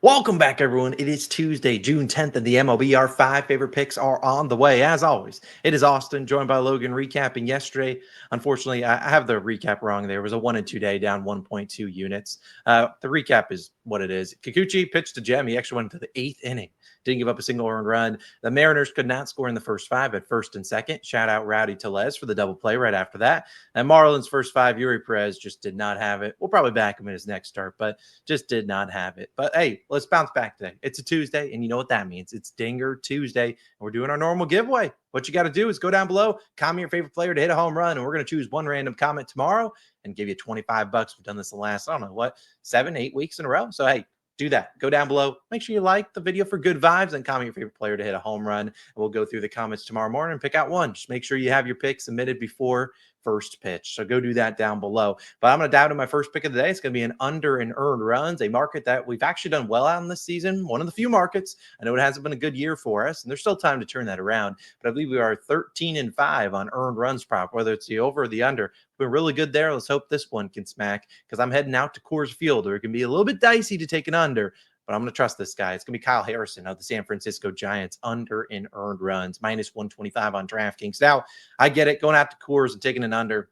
Welcome back, everyone. It is Tuesday, June 10th, and the MLB. Our five favorite picks are on the way. As always, it is Austin, joined by Logan, recapping yesterday. Unfortunately, I have the recap wrong. There was a 1 and 2 day, down 1.2 units. The recap is what it is. Kikuchi pitched to Gem. He actually went into the eighth inning. Didn't give up a single earned run. The Mariners could not score in the first five at first and second. Shout out Rowdy Tellez for the double play right after that. And Marlins' first five, Yuri Perez just did not have it. We'll probably back him in his next start, but just did not have it. But hey, let's bounce back today. It's a Tuesday, and you know what that means. It's Dinger Tuesday, and we're doing our normal giveaway. What you got to do is go down below, comment your favorite player to hit a home run, and we're going to choose one random comment tomorrow and give you 25 bucks. We've done this the last, I don't know what, 7-8 weeks in a row. So hey, do that. Go down below. Make sure you like the video for good vibes and comment your favorite player to hit a home run. And we'll go through the comments tomorrow morning and pick out one. Just make sure you have your pick submitted before first pitch. So go do that down below. But I'm going to dive into my first pick of the day. It's going to be an under and earned runs, a market that we've actually done well on this season. One of the few markets. I know it hasn't been a good year for us, and there's still time to turn that around. But I believe we are 13-5 on earned runs prop, whether it's the over or the under. We're really good there. Let's hope this one can smack, because I'm heading out to Coors Field, where it can be a little bit dicey to take an under. But I'm going to trust this guy. It's going to be Kyle Harrison of the San Francisco Giants, under in earned runs, minus 125 on DraftKings. Now, I get it. Going out to Coors and taking an under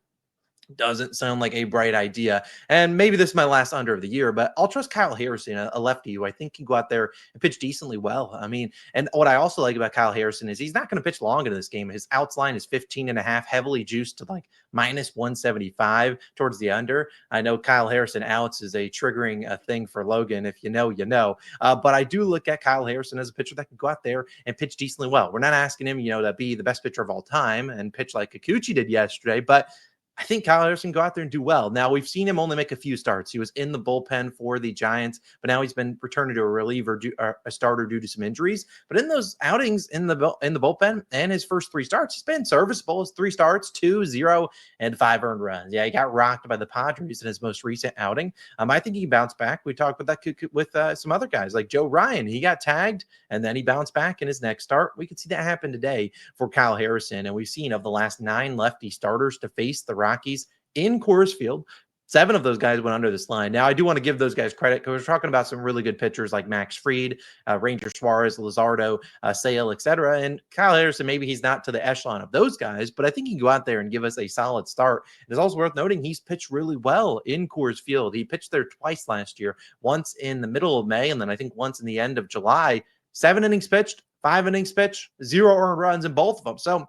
doesn't sound like a bright idea. And maybe this is my last under of the year, but I'll trust Kyle Harrison, a lefty who I think can go out there and pitch decently well. I mean, and what I also like about Kyle Harrison is he's not going to pitch long into this game. His outs line is 15.5, heavily juiced to like minus 175 towards the under. I know Kyle Harrison outs is a triggering thing for Logan. If you know, you know. But I do look at Kyle Harrison as a pitcher that can go out there and pitch decently well. We're not asking him, to be the best pitcher of all time and pitch like Kikuchi did yesterday, but I think Kyle Harrison can go out there and do well. Now, we've seen him only make a few starts. He was in the bullpen for the Giants, but now he's been returned to a reliever, a starter due to some injuries. But in those outings in the bullpen and his first three starts, he's been serviceable. His 3 starts, 2, 0, and 5 earned runs. Yeah, he got rocked by the Padres in his most recent outing. I think he can bounce back. We talked about that with some other guys like Joe Ryan. He got tagged, and then he bounced back in his next start. We could see that happen today for Kyle Harrison. And we've seen of the last 9 lefty starters to face the Rockies in Coors Field, 7 of those guys went under this line. Now, I do want to give those guys credit because we're talking about some really good pitchers like Max Fried, Ranger Suarez, Luzardo, Sale, etc. And Kyle Harrison, maybe he's not to the echelon of those guys, but I think he can go out there and give us a solid start. It's also worth noting he's pitched really well in Coors Field. He pitched there twice last year, once in the middle of May and then I think once in the end of July. 7 innings pitched, 5 innings pitched, 0 earned runs in both of them. So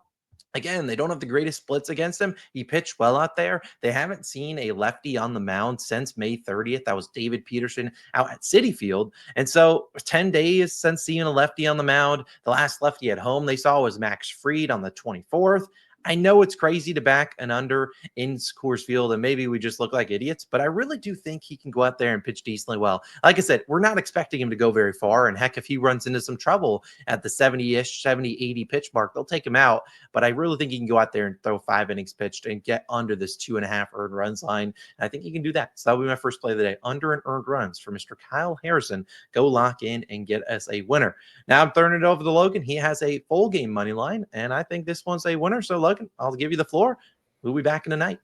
again, they don't have the greatest splits against him. He pitched well out there. They haven't seen a lefty on the mound since May 30th. That was David Peterson out at Citi Field. And so 10 days since seeing a lefty on the mound. The last lefty at home they saw was Max Fried on the 24th. I know it's crazy to back an under in Coors Field, and maybe we just look like idiots, but I really do think he can go out there and pitch decently well. Like I said, we're not expecting him to go very far, and heck, if he runs into some trouble at the 70-ish, 70, 80 pitch mark, they'll take him out, but I really think he can go out there and throw 5 innings pitched and get under this 2.5 earned runs line, and I think he can do that. So that'll be my first play of the day, under and earned runs for Mr. Kyle Harrison. Go lock in and get us a winner. Now I'm turning it over to Logan. He has a full game money line, and I think this one's a winner, so Logan, I'll give you the floor. We'll be back in the night.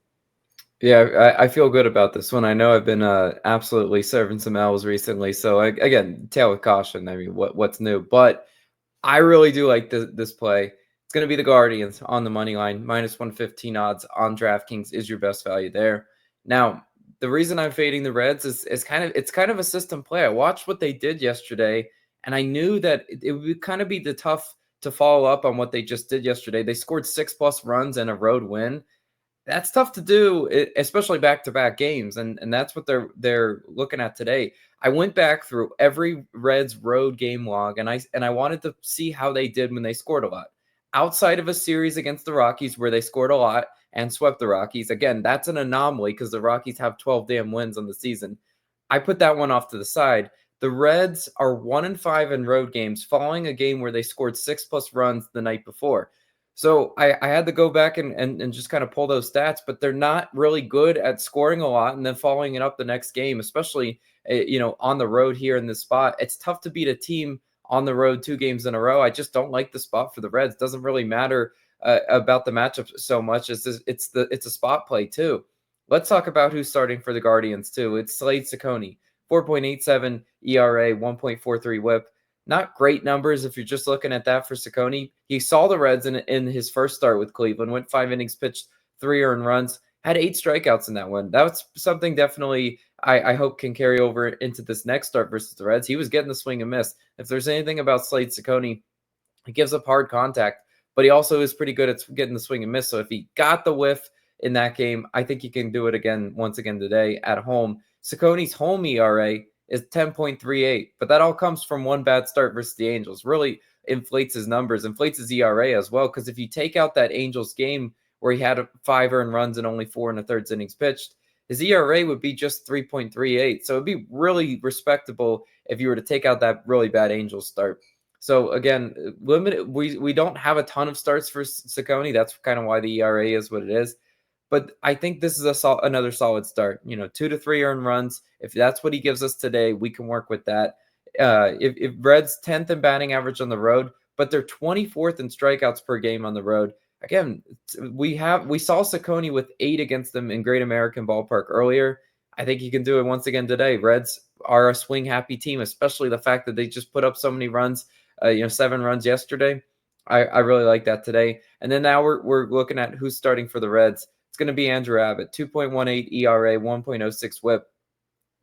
Yeah, I feel good about this one. I know I've been absolutely serving some L's recently. So, again, tail with caution. I mean, what's new? But I really do like this play. It's going to be the Guardians on the money line. Minus 115 odds on DraftKings is your best value there. Now, the reason I'm fading the Reds is kind of a system play. I watched what they did yesterday, and I knew that it would kind of be the tough to follow up on what they just did yesterday. They scored 6+ runs and a road win. That's tough to do, especially back-to-back games, and that's what they're looking at today. I went back through every Reds road game log, and I wanted to see how they did when they scored a lot. Outside of a series against the Rockies where they scored a lot and swept the Rockies, again, that's an anomaly because the Rockies have 12 damn wins on the season. I put that one off to the side. The Reds are 1-5 in road games following a game where they scored 6+ runs the night before. So I had to go back and just kind of pull those stats, but they're not really good at scoring a lot and then following it up the next game, especially, on the road here in this spot. It's tough to beat a team on the road 2 games in a row. I just don't like the spot for the Reds. Doesn't really matter about the matchup so much as it's a spot play too. Let's talk about who's starting for the Guardians too. It's Slate Sone. 4.87 ERA, 1.43 whip. Not great numbers if you're just looking at that for Ciccone. He saw the Reds in his first start with Cleveland, went 5 innings pitched, 3 earned runs, had 8 strikeouts in that one. That's something definitely I hope can carry over into this next start versus the Reds. He was getting the swing and miss. If there's anything about Slate Ciccone, he gives up hard contact, but he also is pretty good at getting the swing and miss. So if he got the whiff in that game, I think he can do it again, once again today at home. Ciccone's home ERA is 10.38, but that all comes from one bad start versus the Angels. Really inflates his numbers, inflates his ERA as well, because if you take out that Angels game where he had 5 earned runs and only 4 1/3 innings pitched, his ERA would be just 3.38. So it'd be really respectable if you were to take out that really bad Angels start. So again, limited. We don't have a ton of starts for Ciccone. That's kind of why the ERA is what it is. But I think this is another solid start. 2 to 3 earned runs. If that's what he gives us today, we can work with that. If Reds 10th in batting average on the road, but they're 24th in strikeouts per game on the road. Again, we saw Ciccone with 8 against them in Great American Ballpark earlier. I think he can do it once again today. Reds are a swing happy team, especially the fact that they just put up so many runs. 7 runs yesterday. I really like that today. And then now we're looking at who's starting for the Reds. It's going to be Andrew Abbott, 2.18 ERA, 1.06 whip.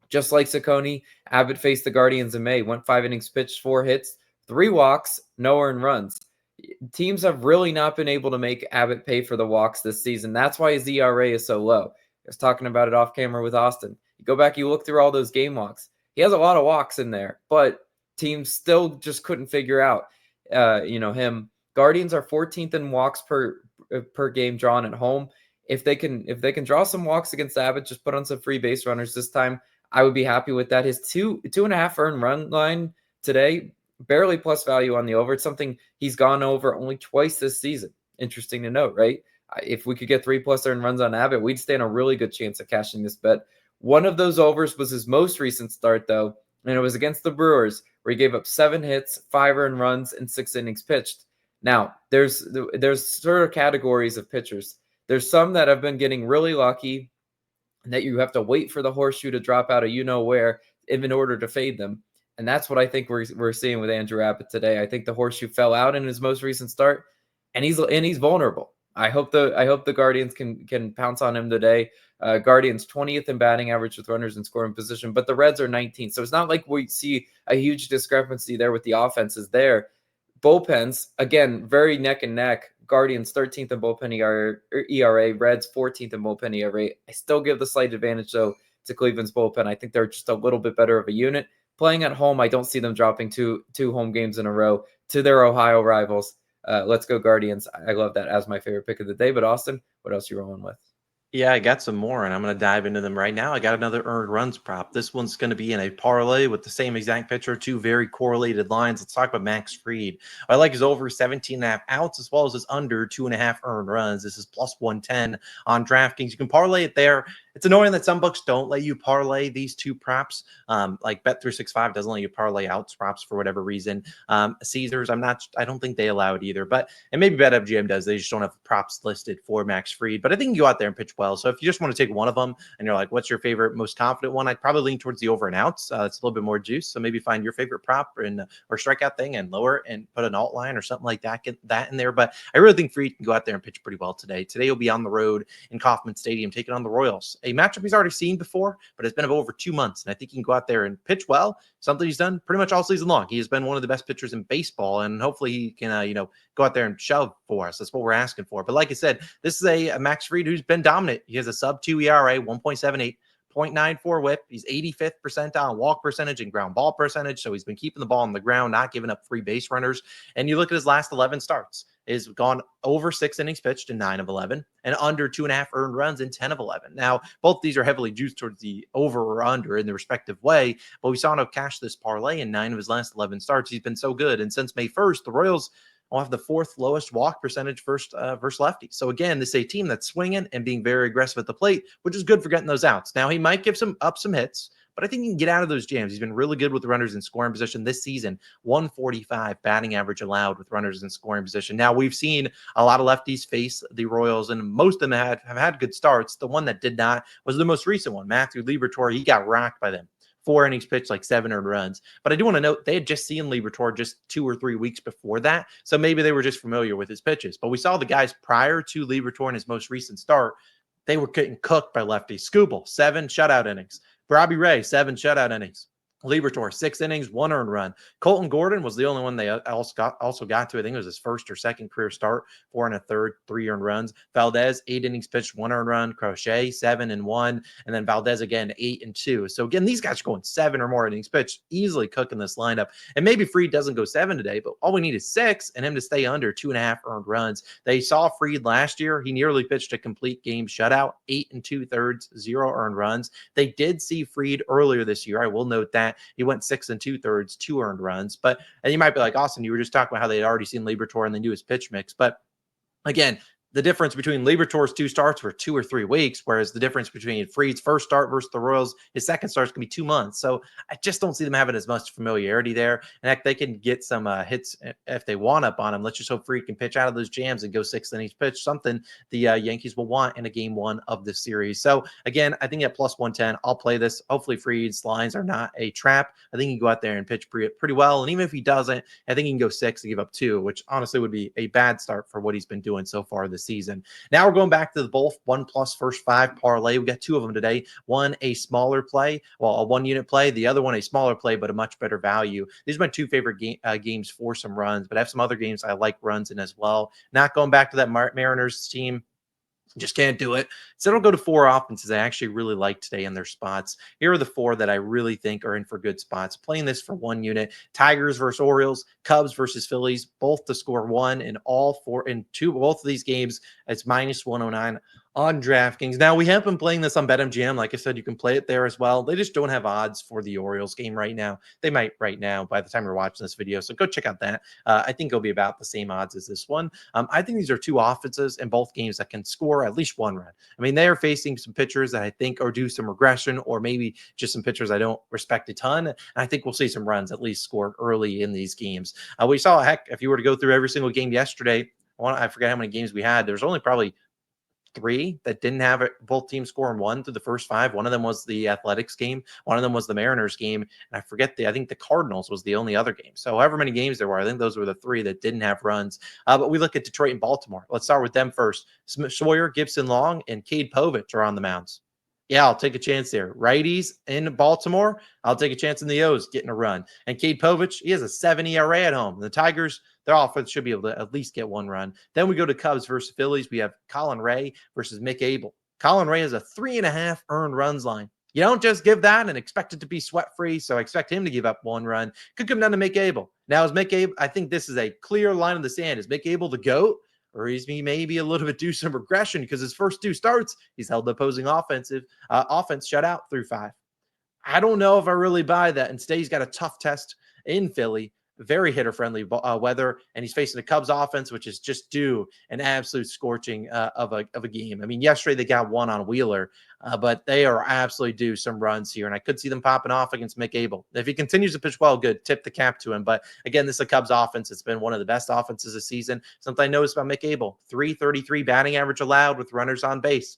Just like Ciccone, Abbott faced the Guardians in May, went 5 innings pitched, 4 hits, 3 walks, no earned runs. Teams have really not been able to make Abbott pay for the walks this season. That's why his ERA is so low. I was talking about it off camera with Austin. You go back, you look through all those game walks. He has a lot of walks in there, but teams still just couldn't figure out, him. Guardians are 14th in walks per game drawn at home. If they can draw some walks against Abbott, just put on some free base runners this time, I would be happy with that. His 2.5 earned run line today, barely plus value on the over. It's something he's gone over only twice this season. Interesting to note, right? If we could get 3+ earned runs on Abbott, we'd stand a really good chance of cashing this bet. One of those overs was his most recent start, though, and it was against the Brewers, where he gave up 7 hits, 5 earned runs, and 6 innings pitched. Now, there's sort of categories of pitchers. There's some that have been getting really lucky, and that you have to wait for the horseshoe to drop out of where in order to fade them. And that's what I think we're seeing with Andrew Abbott today. I think the horseshoe fell out in his most recent start, and he's vulnerable. I hope the Guardians can pounce on him today. Guardians 20th in batting average with runners in scoring position, but the Reds are 19th. So it's not like we see a huge discrepancy there with the offenses there. Bullpens, again, very neck and neck. Guardians 13th in bullpen ERA, Reds 14th in bullpen ERA. I still give the slight advantage, though, to Cleveland's bullpen. I think they're just a little bit better of a unit. Playing at home, I don't see them dropping two home games in a row to their Ohio rivals. Let's go Guardians. I love that as my favorite pick of the day. But Austin, what else are you rolling with? Yeah, I got some more, and I'm going to dive into them right now. I got another earned runs prop. This one's going to be in a parlay with the same exact pitcher, 2 very correlated lines. Let's talk about Max Fried. I like his over 17.5 outs as well as his under 2.5 earned runs. This is plus 110 on DraftKings. You can parlay it there. It's annoying that some books don't let you parlay these 2 props. Like Bet365 doesn't let you parlay outs props for whatever reason. Caesars, I don't think they allow it either. And maybe BetMGM does. They just don't have props listed for Max Fried. But I think you can go out there and pitch well. So if you just want to take one of them and you're like, what's your favorite, most confident one? I'd probably lean towards the over and outs. It's a little bit more juice. So maybe find your favorite prop or strikeout thing and lower and put an alt line or something like that. Get that in there. But I really think Fried can go out there and pitch pretty well today. Today he'll be on the road in Kauffman Stadium taking on the Royals. A matchup he's already seen before, but it's been over 2 months. And I think he can go out there and pitch well. Something he's done pretty much all season long. He has been one of the best pitchers in baseball, and hopefully he can, go out there and shove for us. That's what we're asking for. But like I said, this is a Max Fried who's been dominant. He has a sub-2 ERA, 1.78, 0.94 whip. He's 85th percentile walk percentage and ground ball percentage. So he's been keeping the ball on the ground, not giving up free base runners. And you look at his last 11 starts, is gone over 6 innings pitched in 9 of 11 and under 2.5 earned runs in 10 of 11. Now, both these are heavily juiced towards the over or under in the respective way, but we saw him cash this parlay in 9 of his last 11 starts. He's been so good. And since May 1st, the Royals will have the 4th lowest walk percentage versus lefties. So again, this is a team that's swinging and being very aggressive at the plate, which is good for getting those outs. Now, he might give some hits, but I think he can get out of those jams. He's been really good with the runners in scoring position this season. 145 batting average allowed with runners in scoring position. Now, we've seen a lot of lefties face the Royals, and most of them have had good starts. The one that did not was the most recent one, Matthew Liberatore. He got rocked by them. 4 innings pitched, like 7 earned runs. But I do want to note they had just seen Liberatore just 2 or 3 weeks before that. So maybe they were just familiar with his pitches. But we saw the guys prior to Liberatore in his most recent start, they were getting cooked by lefties. Skubal, 7 shutout innings. Robbie Ray, 7 shutout innings. Liberatore, 6 innings, 1 earned run. Colton Gordon was the only one they also got to. I think it was his first or second career start, 4 1/3, 3 earned runs. Valdez, 8 innings pitched, 1 earned run. Crochet, 7 and 1. And then Valdez again, 8 and 2. So again, these guys are going 7 or more innings pitched, easily cooking this lineup. And maybe Fried doesn't go 7 today, but all we need is 6 and him to stay under 2.5 earned runs. They saw Fried last year. He nearly pitched a complete game shutout, 8 2/3, 0 earned runs. They did see Fried earlier this year. I will note that. He went 6 2/3, 2 earned runs. But, and you might be like, Austin, you were just talking about how they had already seen Liberatore and they knew his pitch mix. But again, the difference between Liberatore's 2 starts were 2 or 3 weeks, whereas the difference between Fried's first start versus the Royals, his second start is going to be 2 months. So I just don't see them having as much familiarity there. And heck, they can get some hits if they want up on him. Let's just hope Fried can pitch out of those jams and go 6 innings pitch, something the Yankees will want in a game 1 of the series. So again, I think at plus 110, I'll play this. Hopefully Fried's lines are not a trap. I think he can go out there and pitch pretty well. And even if he doesn't, I think he can go 6 and give up 2, which honestly would be a bad start for what he's been doing so far this season. Now we're going back to the both 1+ first 5 parlay. We got 2 of them today. One a smaller play, well, a 1-unit play. The other one a smaller play, but a much better value. These are my 2 favorite games for some runs, but I have some other games I like runs in as well. Not going back to that Mariners team. Just can't do it. So it'll go to 4 offenses I actually really like today in their spots. Here are the 4 that I really think are in for good spots. Playing this for 1 unit. Tigers versus Orioles, Cubs versus Phillies, both to score 1 in all 4 in 2. Both of these games, it's minus 109 on DraftKings. Now, we have been playing this on BetMGM. Like I said, you can play it there as well. They just don't have odds for the Orioles game right now. They might right now by the time you're watching this video. So go check out that. I think it'll be about the same odds as this one. I think these are 2 offenses in both games that can score at least 1 run. I mean, they are facing some pitchers that I think are due some regression, or maybe just some pitchers I don't respect a ton. And I think we'll see some runs at least scored early in these games. We saw, heck, if you were to go through every single game yesterday, I forget how many games we had. There's only probably 3 that didn't have it, both teams scoring 1 through the first 5. One of them was the Athletics game. One of them was the Mariners game. And I think the Cardinals was the only other game. So however many games there were, I think those were the 3 that didn't have runs. But we look at Detroit and Baltimore. Let's start with them first. Sawyer, Gibson Long, and Cade Povich are on the mounds. Yeah, I'll take a chance there. Righties in Baltimore, I'll take a chance in the O's getting a run. And Cade Povich, he has a 7 ERA at home. The Tigers, their offense should be able to at least get 1 run. Then we go to Cubs versus Phillies. We have Colin Ray versus Mick Abel. Colin Ray has a 3.5 earned runs line. You don't just give that and expect it to be sweat-free, so I expect him to give up 1 run. Could come down to Mick Abel. Now, is Mick Abel, I think this is a clear line in the sand. Is Mick Abel the GOAT? Or is he maybe a little bit due some regression because his first 2 starts, he's held the opposing offense shut out through 5. I don't know if I really buy that. Instead, he's got a tough test in Philly, very hitter-friendly weather, and he's facing the Cubs offense, which is just due an absolute scorching of a game. I mean, yesterday they got 1 on Wheeler, but they are absolutely due some runs here, and I could see them popping off against Mick Abel. If he continues to pitch well, good, tip the cap to him. But again, this is a Cubs offense. It's been one of the best offenses this season. Something I noticed about Mick Abel, 333 batting average allowed with runners on base.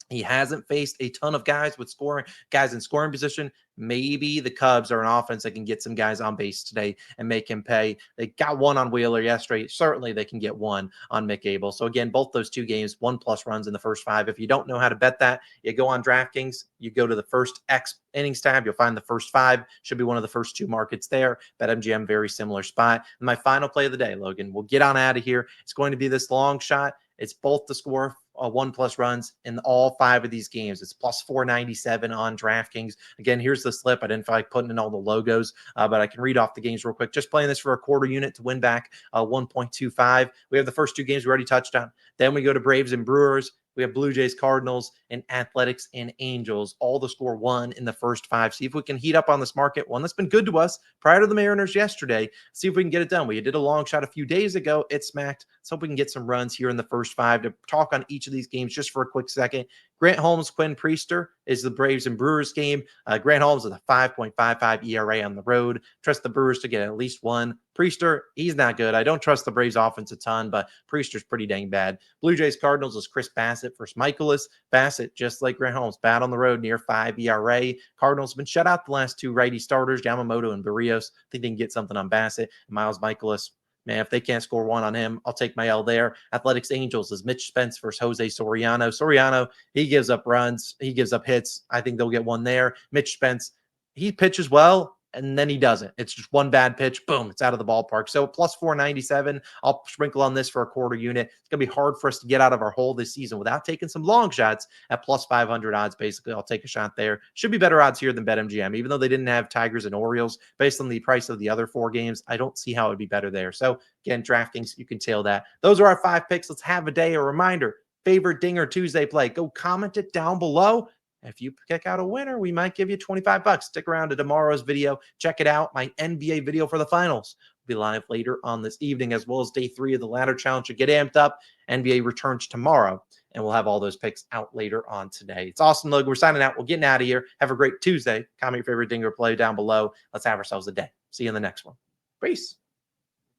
He hasn't faced a ton of guys in scoring position. Maybe the Cubs are an offense that can get some guys on base today and make him pay. They got 1 on Wheeler yesterday. Certainly they can get 1 on Mick Abel. So again, both those 2 games, 1+ runs in the first 5. If you don't know how to bet that, you go on DraftKings, you go to the first X innings tab, you'll find the first 5. Should be one of the first 2 markets there. BetMGM, very similar spot. And my final play of the day, Logan, we'll get on out of here. It's going to be this long shot. It's both the score 1+ runs in all 5 of these games. It's plus 497 on DraftKings. Again, here's the slip. I didn't feel like putting in all the logos, but I can read off the games real quick. Just playing this for a quarter unit to win back 1.25. We have the first 2 games we already touched on. Then we go to Braves and Brewers. We have Blue Jays, Cardinals, and Athletics and Angels, all to score 1 in the first 5. See if we can heat up on this market. One that's been good to us prior to the Mariners yesterday. See if we can get it done. We did a long shot a few days ago. It smacked. Let's hope we can get some runs here in the first 5. To talk on each of these games just for a quick second, Grant Holmes, Quinn Priester is the Braves and Brewers game. Grant Holmes with a 5.55 ERA on the road. Trust the Brewers to get at least one. Priester, he's not good. I don't trust the Braves offense a ton, but Priester's pretty dang bad. Blue Jays Cardinals is Chris Bassett versus Michaelis. Bassett, just like Grant Holmes, bad on the road, near 5 ERA. Cardinals have been shut out the last two righty starters, Yamamoto and Barrios. I think they can get something on Bassett. Miles Michaelis, man, if they can't score one on him, I'll take my L there. Athletics Angels is Mitch Spence versus Jose Soriano. Soriano, he gives up runs. He gives up hits. I think they'll get one there. Mitch Spence, he pitches well, and then he doesn't. It's just one bad pitch. Boom, it's out of the ballpark. So plus 497, I'll sprinkle on this for a quarter unit. It's going to be hard for us to get out of our hole this season without taking some long shots at plus 500 odds. Basically, I'll take a shot there. Should be better odds here than BetMGM, even though they didn't have Tigers and Orioles. Based on the price of the other 4 games, I don't see how it would be better there. So again, DraftKings, you can tail that. Those are our 5 picks. Let's have a day. A reminder, favorite Dinger Tuesday play. Go comment it down below. If you pick out a winner, we might give you $25. Stick around to tomorrow's video. Check it out. My NBA video for the finals will be live later on this evening, as well as day 3 of the ladder challenge. To get amped up, NBA returns tomorrow, and we'll have all those picks out later on today. It's Austin Logan. We're signing out. We're getting out of here. Have a great Tuesday. Comment your favorite Dinger play down below. Let's have ourselves a day. See you in the next one. Peace.